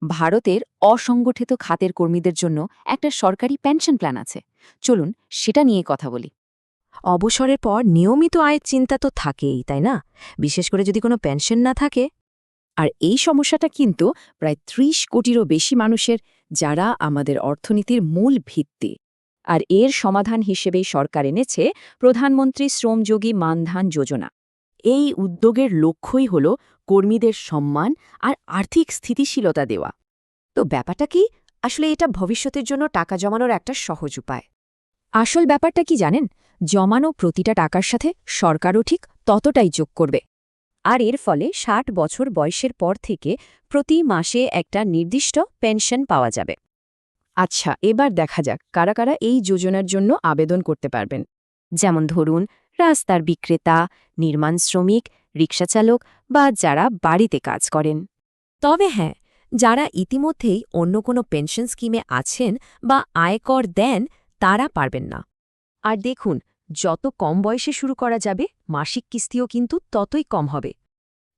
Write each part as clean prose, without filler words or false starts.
ভারতের অসংগঠিত খাতের কর্মীদের জন্য একটা সরকারি পেনশন প্ল্যান আছে। চলুন সেটা নিয়ে কথা বলি। অবসরের পর নিয়মিত আয়ের চিন্তা তো থাকেই, তাই না? বিশেষ করে যদি কোনো পেনশন না থাকে। আর এই সমস্যাটা কিন্তু প্রায় ৩০ কোটিরও বেশি মানুষের, যারা আমাদের অর্থনীতির মূল ভিত্তি। আর এর সমাধান হিসেবেই সরকার এনেছে প্রধানমন্ত্রী শ্রমযোগী মানধান যোজনা। এই উদ্যোগের লক্ষ্যই হল কর্মীদের সম্মান আর আর্থিক স্থিতিশীলতা দেওয়া। তো ব্যাপারটা কি? আসলে এটা ভবিষ্যতের জন্য টাকা জমানোর একটা সহজ উপায়। আসল ব্যাপারটা কি জানেন? জমানো প্রতিটা টাকার সাথে সরকারও ঠিক ততটাই যোগ করবে। আর এর ফলে ৬০ বছর বয়সের পর থেকে প্রতি মাসে একটা নির্দিষ্ট পেনশন পাওয়া যাবে। আচ্ছা, এবার দেখা যাক কারা কারা এই যোজনার জন্য আবেদন করতে পারবেন। যেমন ধরুন, রাস্তার বিক্রেতা, নির্মাণ শ্রমিক, রিকশাচালক বা যারা বাড়িতে কাজ করেন। তবে হ্যাঁ, যারা ইতিমধ্যেই অন্য কোনো পেনশন স্কিমে আছেন বা আয়কর দেন, তারা পারবেন না। আর দেখুন, যত কম বয়সে শুরু করা যাবে, মাসিক কিস্তিও কিন্তু ততই কম হবে।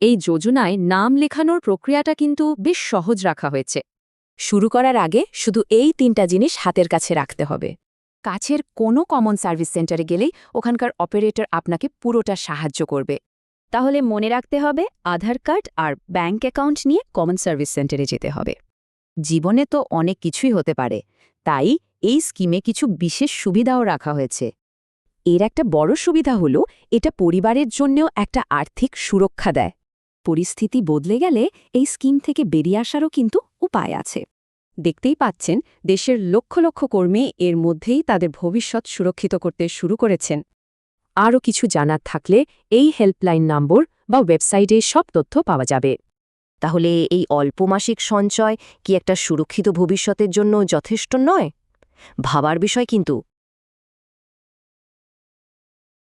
এই যোজনায় নাম লেখানোর প্রক্রিয়াটা কিন্তু বেশ সহজ রাখা হয়েছে। শুরু করার আগে শুধু এই ৩টা জিনিস হাতের কাছে রাখতে হবে। কাছের কোনো কমন সার্ভিস সেন্টারে গেলেই ওখানকার অপারেটর আপনাকে পুরোটা সাহায্য করবে। তাহলে মনে রাখতে হবে, আধার কার্ড আর ব্যাঙ্ক অ্যাকাউন্ট নিয়ে কমন সার্ভিস সেন্টারে যেতে হবে। জীবনে তো অনেক কিছুই হতে পারে, তাই এই স্কিমে কিছু বিশেষ সুবিধাও রাখা হয়েছে। এর একটা বড় সুবিধা হলো এটা পরিবারের জন্যও একটা আর্থিক সুরক্ষা দেয়। পরিস্থিতি বদলে গেলে এই স্কিম থেকে বেরিয়ে আসারও কিন্তু উপায় আছে। দেখতেই পাচ্ছেন, দেশের লক্ষ লক্ষ কর্মী এর মধ্যেই তাদের ভবিষ্যৎ সুরক্ষিত করতে শুরু করেছেন। আরও কিছু জানার থাকলে এই হেল্পলাইন নম্বর বা ওয়েবসাইটে সব তথ্য পাওয়া যাবে। তাহলে এই অল্প মাসিক সঞ্চয় কি একটা সুরক্ষিত ভবিষ্যতের জন্য যথেষ্ট নয়? ভাবার বিষয় কিন্তু।